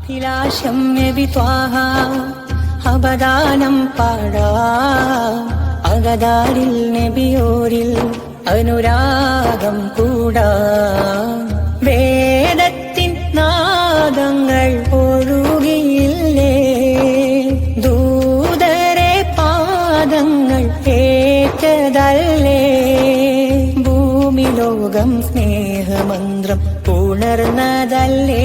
അഭിലാഷം നബി ത്വാഹ അവദാനം പാടാ അകതാരിൽ നബിയോരിൽ അനുരാഗം കൂടാ വേദത്തിൻ നാദങ്ങൾ ഒഴുകിയില്ലേ ദൂതരെ പാദങ്ങൾ ഏറ്റതല്ലേ ഭൂമി ലോകം സ്നേഹമന്ത്രം ഉണർന്നതല്ലേ